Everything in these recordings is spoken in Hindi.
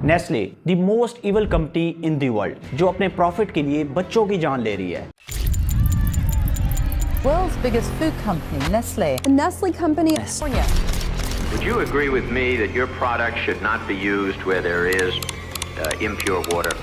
Nestle, the most evil company in the world, जो अपने प्रॉफिट के लिए बच्चों की जान ले रही है। World's biggest food company, Nestle. The Nestle company. California. Would you agree with me that your product should not be used where there is impure water?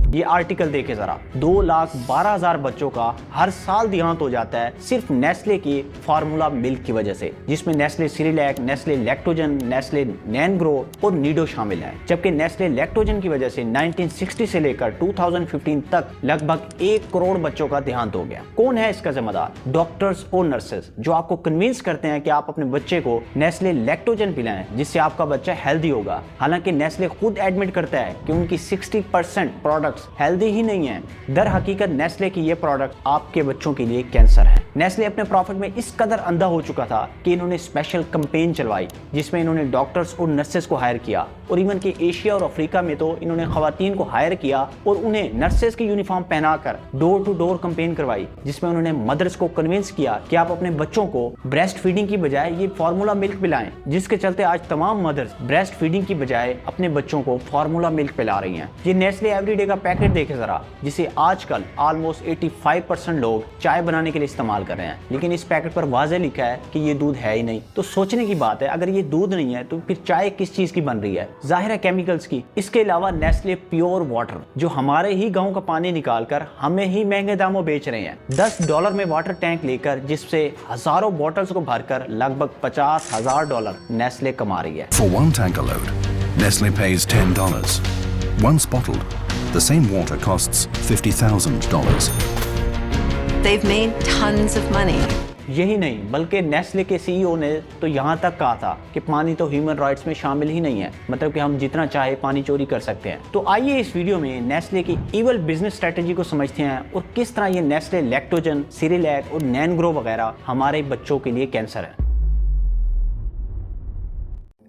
ये आर्टिकल देखे जरा, 2,12,000 बच्चों का हर साल देहांत हो जाता है सिर्फ नेस्ले की फार्मूला मिल्क की वजह से, जिसमें Nestle Cerelac, Nestle Lactogen, Nestle Nangrow और नीडो शामिल है। जबकि नेस्ले लैक्टोजन की वजह से 1960 से लेकर 2015 तक लगभग 1 करोड़ बच्चों का देहांत हो गया। कौन है इसका जिम्मेदार? डॉक्टर्स और नर्सेज, जो आपको कन्विंस करते हैं कि आप अपने बच्चे को नेस्ले लैक्टोजन पिलाएं, जिससे आपका बच्चा हेल्दी होगा। हालांकि नेस्ले खुद एडमिट करता है कि उनकी 60% प्रोडक्ट हेल्दी ही नहीं है। दर हकीकत नेस्ले की ये प्रोडक्ट आपके बच्चों के लिए कैंसर है। नेस्ले अपने प्रॉफिट में इस कदर अंधा हो चुका था कि इन्होंने स्पेशल कैंपेन चलवाई, जिसमें इन्होंने डॉक्टर्स और नर्सेस को हायर किया, और इवन के एशिया और अफ्रीका में तो इन्होंने खवातीन को हायर किया और उन्हें नर्सेस की यूनिफॉर्म पहनाकर डोर टू डोर कैंपेन करवाई, जिसमें उन्होंने मदर्स को कन्विंस किया कि आप अपने बच्चों को ब्रेस्ट फीडिंग की बजाय ये फार्मूला मिल्क पिलाएं, जिसके चलते आज तमाम मदर्स ब्रेस्ट फीडिंग की बजाय अपने बच्चों को फार्मूला मिल्क पिला रही हैं। ये नेस्ले एवरीडे का पैकेट देखे जरा, जिसे आजकल ऑलमोस्ट 85% लोग चाय बनाने के लिए इस्तेमाल कर रहे हैं, लेकिन इस पैकेट पर वाज़ेह लिखा है कि ये दूध है ही नहीं। तो सोचने की बात है, अगर ये दूध नहीं है तो फिर चाय किस चीज की बन रही है? जाहिर है केमिकल्स की। इसके अलावा नेस्ले प्योर वाटर, जो हमारे ही गांव का पानी निकालकर हमें ही महंगे दामों बेच रहे हैं, $10 में वाटर टैंक लेकर, जिससे हजारों बॉटल्स को भरकर लगभग $50,000 नेस्ले कमा रही है। For one tanker load, Nestle pays $10. Once bottled, the same water costs $50,000. They've made tons of money. यही नहीं, बल्कि नेस्ले के सीईओ ने तो यहाँ तक कहा था कि पानी तो ह्यूमन राइट्स में शामिल ही नहीं है, मतलब कि हम जितना चाहे पानी चोरी कर सकते हैं। तो आइए इस वीडियो में नेस्ले की इवल बिजनेस स्ट्रेटेजी को समझते हैं और किस तरह ये नेस्ले लैक्टोजन, सिरिलैक और नैनग्रो वगैरह हमारे बच्चों के लिए कैंसर है।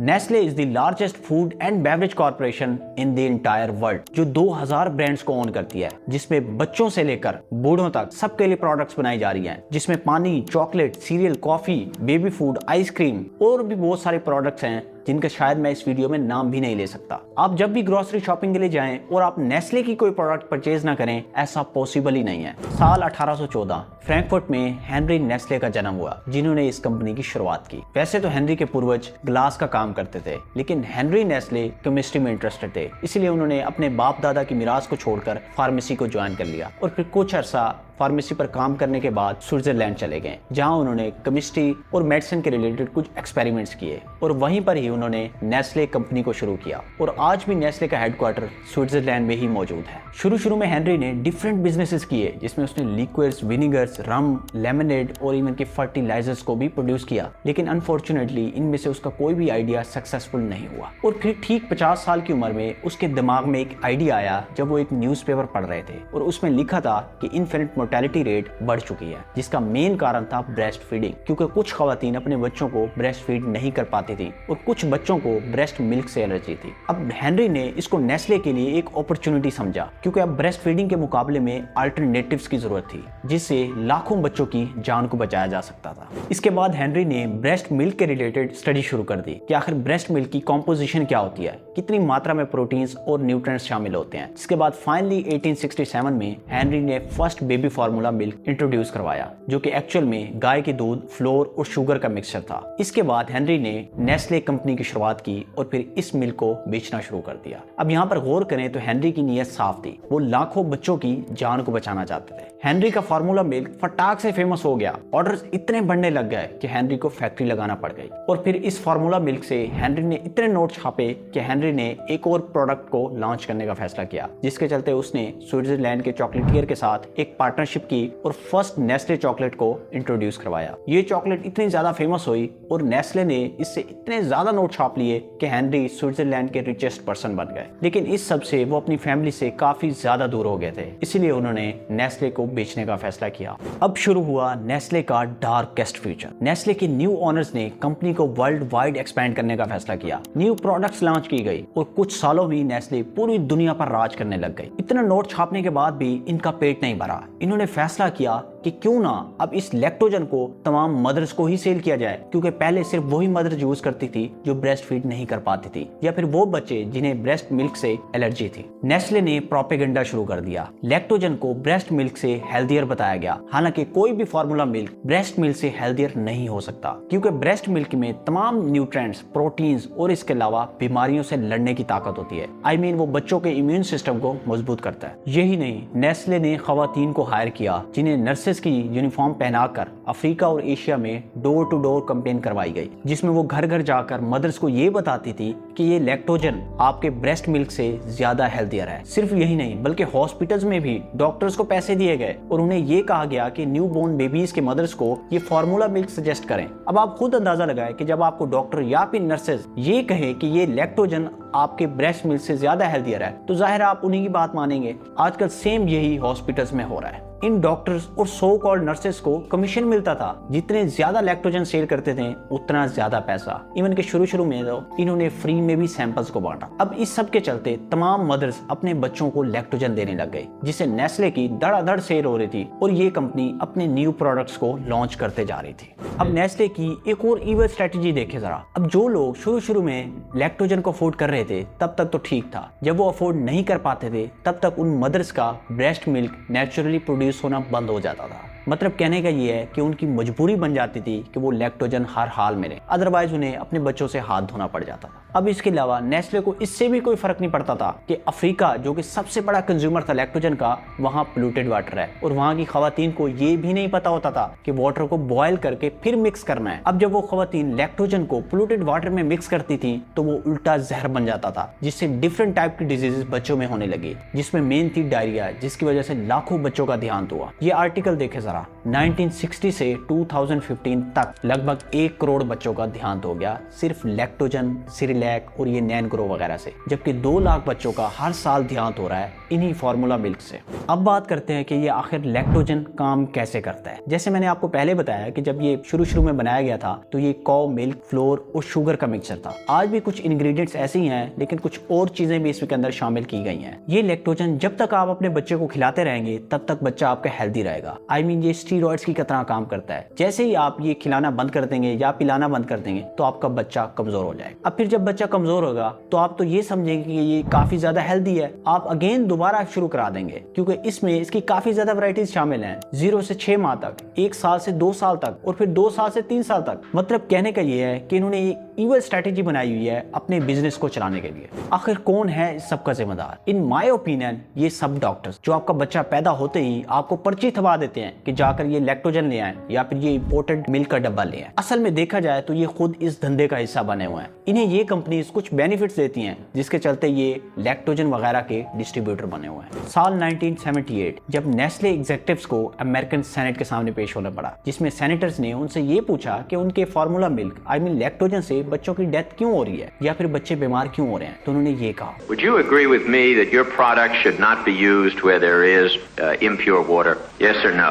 Nestle is the largest food and beverage corporation in the entire world, जो 2000 ब्रांड्स को ओन करती है, जिसमें बच्चों से लेकर बूढ़ों तक सबके लिए प्रोडक्ट्स बनाई जा रही हैं, जिसमें पानी, chocolate, serial, coffee, baby food, ice cream और भी बहुत सारे प्रोडक्ट्स हैं जिनका शायद मैं इस वीडियो में नाम भी नहीं ले सकता। आप जब भी ग्रोसरी शॉपिंग के लिए जाएं और आप नेस्ले की कोई प्रोडक्ट परचेज ना करें, ऐसा पॉसिबल ही नहीं है। साल 1814 फ्रैंकफर्ट में हेनरी नेस्ले का जन्म हुआ, जिन्होंने इस कंपनी की शुरुआत की। वैसे तो हेनरी के पूर्वज ग्लास का काम करते थे, लेकिन हेनरी नेस्ले केमिस्ट्री में इंटरेस्टेड थे, इसलिए उन्होंने अपने बाप दादा की मिरास को छोड़कर फार्मेसी को ज्वाइन कर लिया और फिर कुछ अरसा फार्मेसी पर काम करने के बाद स्विट्जरलैंड चले गए, जहां उन्होंने केमिस्ट्री और मेडिसिन के रिलेटेड कुछ एक्सपेरिमेंट्स किए और वहीं पर ही उन्होंने नेस्ले कंपनी को शुरू किया। और आज भी नेस्ले का हेडक्वार्टर स्विट्जरलैंड में ही मौजूद है। शुरू में हेनरी ने डिफरेंट बिजनेसेस किए, जिसमें उसने लिक्विड्स, विनेगर्स, रम, लेमनेड और इवन के फर्टिलाइजर्स को भी प्रोड्यूस किया, लेकिन अनफॉर्चुनेटली इनमें से उसका कोई भी आइडिया सक्सेसफुल नहीं हुआ। और फिर ठीक 50 साल की उम्र में उसके दिमाग में एक आइडिया आया जब वो एक न्यूज़पेपर पढ़ रहे थे और उसमें लिखा था कि इन्फेंट मोर्टेलिटी रेट बढ़ चुकी है, जिसका मेन कारण था ब्रेस्ट फीडिंग, क्योंकि कुछ खवातीन अपने बच्चों को ब्रेस्ट फीड नहीं कर पाती थी और कुछ बच्चों को ब्रेस्ट मिल्क से एलर्जी थी। अब हेनरी ने इसको नेस्ले के लिए एक अपॉर्चुनिटी समझा, क्योंकि अब ब्रेस्ट फीडिंग के मुकाबले में अल्टरनेटिव्स की जरूरत थी, जिससे लाखों बच्चों की जान को बचाया जा सकता था। इसके बाद हेनरी ने ब्रेस्ट मिल्क के रिलेटेड स्टडी शुरू कर दी कि आखिर ब्रेस्ट मिल्क की कॉम्पोजिशन क्या होती है, कितनी मात्रा में प्रोटीन्स और न्यूट्रिएंट्स शामिल होते हैं। इसके बाद फाइनली 1867 में हेनरी ने first baby formula milk introduce करवाया, जो कि एक्चुअल में गाय के दूध, फ्लोर और शुगर का मिक्सचर था। इसके बाद हेनरी ने नेस्ले कंपनी की शुरुआत की और फिर इस मिल्क को बेचना शुरू कर दिया। अब यहाँ पर गौर करें तो हेनरी की नीयत साफ थी, वो लाखों बच्चों की जान को बचाना चाहते थे। हेनरी का फार्मूला मिल्क फटाक से फेमस हो गया, ऑर्डर्स इतने बढ़ने लग गए कि हेनरी को फैक्ट्री लगाना पड़ गई। और फिर इस फार्मूला मिल्क से हेनरी ने इतने नोट छापे कि हेनरी ने एक और प्रोडक्ट को लॉन्च करने का फैसला किया, जिसके चलते उसने स्विट्जरलैंड के चॉकलेटियर के साथ एक पार्टनरशिप की और फर्स्ट नेस्ले चॉकलेट को इंट्रोड्यूस करवाया। ये चॉकलेट इतनी ज्यादा फेमस हुई और नेस्ले ने इससे इतने ज्यादा नोट छाप लिए कि हेनरी स्विट्जरलैंड के रिचेस्ट पर्सन बन गए। लेकिन इस सब से वो अपनी फैमिली से काफी ज्यादा दूर हो गए थे, इसलिए उन्होंने नेस्ले को बेचने का फैसला किया। अब शुरू हुआ नेस्ले का डार्केस्ट फ्यूचर। नेस्ले के न्यू ओनर्स ने कंपनी को वर्ल्ड वाइड एक्सपैंड करने का फैसला किया, न्यू प्रोडक्ट्स लॉन्च की गई और कुछ सालों में नेस्ले पूरी दुनिया पर राज करने लग गई। इतना नोट छापने के बाद भी इनका पेट नहीं भरा। इन्होंने फैसला किया कि क्यों ना अब इस लैक्टोजन को तमाम मदर्स को ही सेल किया जाए, क्योंकि पहले सिर्फ वही मदर्स यूज करती थी जो ब्रेस्ट फीड नहीं कर पाती थी या फिर वो बच्चे जिन्हें ब्रेस्ट मिल्क से एलर्जी थी। नेस्ले ने प्रोपेगेंडा शुरू कर दिया। लैक्टोजन को ब्रेस्ट मिल्क से हेल्दियर बताया गया, हालांकि कोई भी फार्मूला मिल्क ब्रेस्ट मिल्क से हेल्दियर नहीं हो सकता, क्योंकि ब्रेस्ट मिल्क में तमाम न्यूट्रिएंट्स, प्रोटीन्स और इसके अलावा बीमारियों से लड़ने की ताकत होती है। आई मीन वो बच्चों के इम्यून सिस्टम को मजबूत करता है। यही नहीं, नेस्ले ने खवातीन को हायर किया जिन्हें नर्सेस की यूनिफॉर्म पहनाकर अफ्रीका और एशिया में डोर टू डोर कैंपेन करवाई गई, जिसमें वो घर घर जाकर मदर्स को ये बताती थी कि ये लैक्टोजन आपके ब्रेस्ट मिल्क से ज्यादा हेल्दियर है। सिर्फ यही नहीं, बल्कि हॉस्पिटल्स में भी डॉक्टर्स को पैसे दिए गए और उन्हें ये कहा गया कि न्यू बोर्न बेबीज के मदर्स को ये फार्मूला मिल्क सजेस्ट करें। अब आप खुद अंदाजा लगाएं कि जब आपको डॉक्टर या फिर नर्सेज ये कहे कि ये लैक्टोजन आपके ब्रेस्ट मिल्क से ज्यादा हेल्दियर है, तो जाहिर आप उन्हीं की बात मानेंगे। आजकल सेम यही हॉस्पिटल्स में हो रहा है। इन डॉक्टर्स और सो कॉल्ड नर्सेस को कमीशन मिलता था। जितने ज्यादा लैक्टोजन सेल करते थे उतना ज्यादा पैसा। इवन के शुरू में तो इन्होंने फ्री में भी सैंपल्स को बांटा। अब इस सब के चलते तमाम मदर्स अपने बच्चों को लैक्टोजन देने लग गए, जिससे नेस्ले की धड़ाधड़ सेल हो रही थी और ये कंपनी अपने न्यू प्रोडक्ट्स को लॉन्च करते जा रही थी। अब नेस्ले की एक और इवल स्ट्रेटेजी देखे जरा। अब जो लोग शुरू में लैक्टोजन को अफोर्ड कर रहे थे तब तक तो ठीक था, जब वो अफोर्ड नहीं कर पाते थे तब तक उन मदर्स का ब्रेस्ट मिल्क नेचुरली प्रोड्यूस होना बंद हो जाता था। मतलब कहने का ये है कि उनकी मजबूरी बन जाती थी कि वो लैक्टोजन हर हाल में लें, अदरवाइज उन्हें अपने बच्चों से हाथ धोना पड़ जाता था। अब इसके अलावा नेस्ले को इससे भी कोई फर्क नहीं पड़ता था कि अफ्रीका जो कि सबसे बड़ा कंज्यूमर था लैक्टोजन का, वहाँ पोल्यूटेड वाटर है और वहाँ की खवातीन को ये भी नहीं पता होता था कि वाटर को बॉयल करके फिर मिक्स करना है। अब जब वो खवातीन लैक्टोजन को पोल्यूटेड वाटर में मिक्स करती थी तो वो उल्टा जहर बन जाता था, जिससे डिफरेंट टाइप की डिजीजेस बच्चों में होने लगी, जिसमें मेन थी डायरिया, जिसकी वजह से लाखों बच्चों का देहांत हुआ। ये आर्टिकल देखे जरा। 1960 से 2015 तक लगभग 1 करोड़ बच्चों का देहांत हो गया सिर्फ लैक्टोजन, सिरिलैक और ये नैन ग्रो वगैरह से, जबकि 2 लाख बच्चों का हर साल देहांत हो रहा है इन्हीं फार्मूला मिल्क से। अब बात करते हैं कि ये आखिर लैक्टोजन काम कैसे करता है। जैसे मैंने आपको पहले बताया कि जब ये शुरू में बनाया गया था तो ये काउ मिल्क, फ्लोर और शुगर का मिक्सचर था। आज भी कुछ इंग्रेडिएंट्स ऐसे ही हैं, लेकिन कुछ और चीजें भी इसके अंदर शामिल की गई हैं। ये लैक्टोजन जब तक आप अपने बच्चे को खिलाते रहेंगे तब तक बच्चा आपका हेल्दी रहेगा। आई मीन ये स्टीरॉइड्स की तरह काम करता है। जैसे ही आप ये खिलाना बंद कर देंगे या पिलाना बंद कर देंगे तो आपका बच्चा कमजोर हो जाएगा। अब फिर जब बच्चा कमजोर होगा तो आप तो ये समझेंगे कि ये काफी ज्यादा हेल्दी है, आप अगेन दोबारा शुरू करा देंगे, क्योंकि इसमें इसकी काफी ज्यादा वैरायटीज शामिल हैं। 0 से 6 माह तक, 1 साल से 2 साल तक और फिर 2 साल से 3 साल तक। मतलब कहने का ये है कि इन्होंने एक इवल स्ट्रेटेजी बनाई हुई है अपने बिजनेस को चलाने के लिए। आखिर कौन है इस सब का जिम्मेदार? इन माय ओपिनियन ये सब डॉक्टर्स जो आपका बच्चा पैदा होते ही आपको पर्ची थमा देते हैं कि जाकर ये लैक्टोजन ले आए या फिर ये इंपोर्टेड मिल्क का डब्बा ले आए। असल में देखा जाए तो ये खुद इस धंधे का हिस्सा बने हुए हैं। इन्हें ये कंपनीज कुछ बेनिफिट्स देती हैं जिसके चलते ये लैक्टोजन वगैरह के डिस्ट्रीब्यूटर बने हुए हैं। साल 1978 जब नेस्ले एग्जीक्यूटिव्स को अमेरिकन सेनेट के सामने पेश होना पड़ा, जिसमें सेनेटर्स ने उनसे ये पूछा कि उनके formula milk I mean lactogen से बच्चों की डेथ क्यों हो रही है या फिर बच्चे बीमार क्यों हो रहे हैं, तो उन्होंने ये कहा, Would you agree with me that your product should not be used where there is impure water? Yes or no?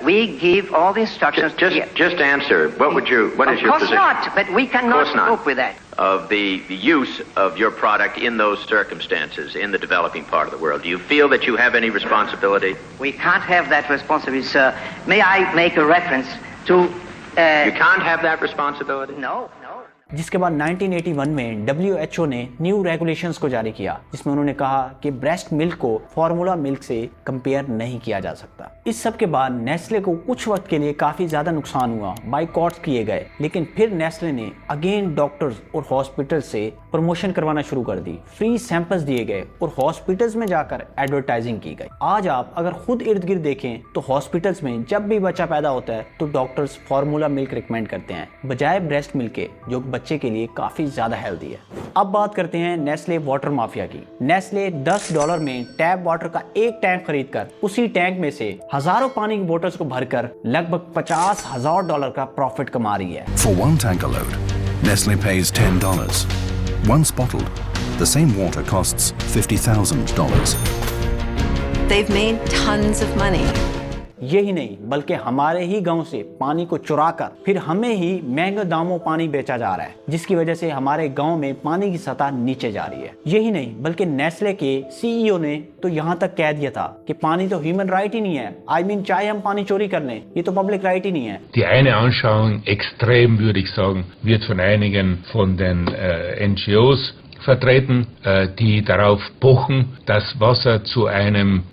We give all the instructions. Just answer. What is your position? Of course not, but we cannot cope with that. Of the use of your product in those circumstances in the developing part of the world, do you feel that you have any responsibility? We can't have that responsibility, sir. May I make a reference to... You can't have that responsibility? No. जिसके बाद 1981 में WHO ने न्यू रेगुलेशंस को जारी किया, जिसमें उन्होंने कहा कि ब्रेस्ट मिल्क को फार्मूला मिल्क से कंपेयर नहीं किया जा सकता। इस सब के बाद नेस्ले को कुछ वक्त के लिए काफी ज्यादा नुकसान हुआ, बाइकॉट्स किए गए, लेकिन फिर नेस्ले ने अगेन डॉक्टर्स और हॉस्पिटल से प्रमोशन करवाना शुरू कर दी, फ्री सैंपल्स दिए गए और हॉस्पिटल्स में जाकर एडवर्टाइजिंग की गई। आज आप अगर खुद इर्द गिर्द देखें तो हॉस्पिटल्स में जब भी बच्चा पैदा होता है तो डॉक्टर्स फार्मूला मिल्क रिकमेंड करते हैं बजाय ब्रेस्ट मिल्क के, जो बच्चे के लिए काफी ज्यादा हेल्दी है। अब बात करते हैं नेस्ले वाटर माफिया की। नेस्ले $10 में टैप वाटर का एक टैंक खरीदकर उसी टैंक में से हजारों पानी की बोतल्स को भरकर लगभग $50,000 का प्रॉफिट कमा रही है। For one tanker load, Nestle pays $10. Once bottled, the same water costs $50,000. They've made tons of money. यही नहीं बल्कि हमारे ही गांव से पानी को चुराकर फिर हमें ही महंगे दामों पानी बेचा जा रहा है, जिसकी वजह से हमारे गांव में पानी की सतह नीचे जा रही है। यही नहीं बल्कि नेस्ले के CEO ने तो यहाँ तक कह दिया था कि पानी तो ह्यूमन राइट ही नहीं है। चाहे हम पानी चोरी कर लें, ये तो पब्लिक राइट ही नहीं है। Die eine Anschauung, extrem würde ich sagen, wird von einigen von den NGOs vertreten, die darauf pochen, dass Wasser zu einem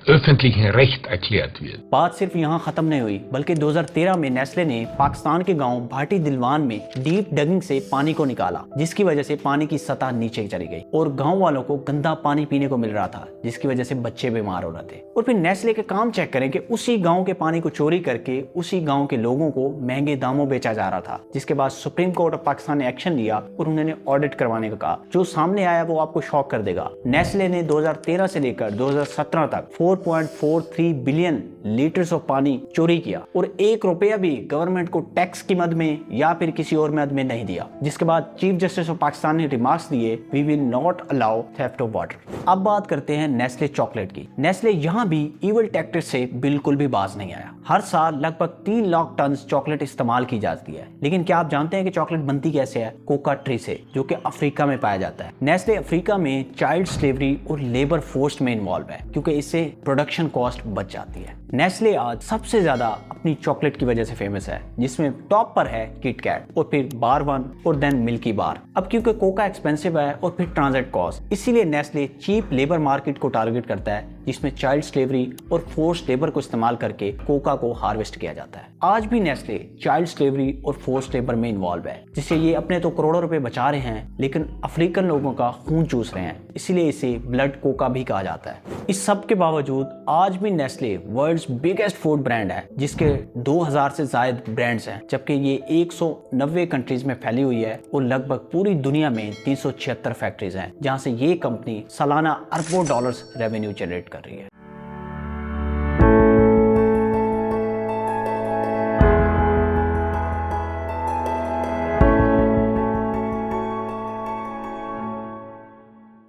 öffentlichen Recht erklärt wird. बात सिर्फ यहाँ खत्म नहीं हुई बल्कि 2013 में नेस्ले ने पाकिस्तान के गांव भाटी दिलवान में डीप डगिंग से पानी को निकाला, जिसकी वजह से पानी की सतह नीचे चली गई और गांव वालों को गंदा पानी पीने को मिल रहा था, जिसकी वजह से बच्चे बीमार हो रहे थे। और फिर नेस्ले के काम चेक करें कि उसी गाँव के पानी को चोरी करके उसी गाँव के लोगों को महंगे दामों बेचा जा रहा था, जिसके बाद सुप्रीम कोर्ट ऑफ पाकिस्तान ने एक्शन लिया और उन्होंने ऑडिट करवाने का कहा। जो सामने आया वो आपको शॉक कर देगा। नेस्ले ने 2013 से लेकर 2017 तक 4.43 बिलियन लीटर्स ऑफ पानी चोरी किया और 1 रुपया भी गवर्नमेंट को टैक्स की मद में या फिर किसी और मद में नहीं दिया। जिसके बाद चीफ जस्टिस ऑफ पाकिस्तान ने रिमार्क्स दिए, we will not allow theft of water. अब बात करते हैं नेस्ले चॉकलेट की। नेस्ले यहाँ भी इविल टैक्टिक्स से बिल्कुल भी बाज नहीं आया। हर साल लगभग 3 लाख टन चॉकलेट इस्तेमाल की जाती है, लेकिन क्या आप जानते हैं कि चॉकलेट बनती कैसे है? कोका ट्री से, जो कि अफ्रीका में पाया जाता है। नेस्ले अफ्रीका में चाइल्ड स्लेवरी और लेबर फोर्स में इन्वॉल्व है, क्योंकि इससे प्रोडक्शन कॉस्ट बच जाती है। नेस्ले आज सबसे ज्यादा अपनी चॉकलेट की वजह से फेमस है, जिसमें टॉप पर है किटकैट और फिर बार वन और देन मिल्की बार। अब क्योंकि कोका एक्सपेंसिव है और फिर ट्रांजिट कॉस्ट, इसीलिए नेस्ले चीप लेबर मार्केट को टारगेट करता है, जिसमें चाइल्ड स्लेवरी और फोर्स लेबर को इस्तेमाल करके कोका को हार्वेस्ट किया जाता है। आज भी नेस्ले चाइल्ड स्लेवरी और फोर्स लेबर में इन्वॉल्व है, जिससे ये अपने तो करोड़ों रुपए बचा रहे हैं, लेकिन अफ्रीकन लोगों का खून चूस रहे हैं, इसीलिए इसे ब्लड कोका भी कहा जाता है। इस सब के बावजूद आज भी Nestle world's biggest food brand है, जिसके 2000 से ज्यादा ब्रांड्स हैं, जबकि ये 190 कंट्रीज में फैली हुई है और लगभग पूरी दुनिया में 376 फैक्ट्रीज हैं, जहां से ये कंपनी सालाना अरबों डॉलर्स रेवेन्यू जनरेट कर रही है।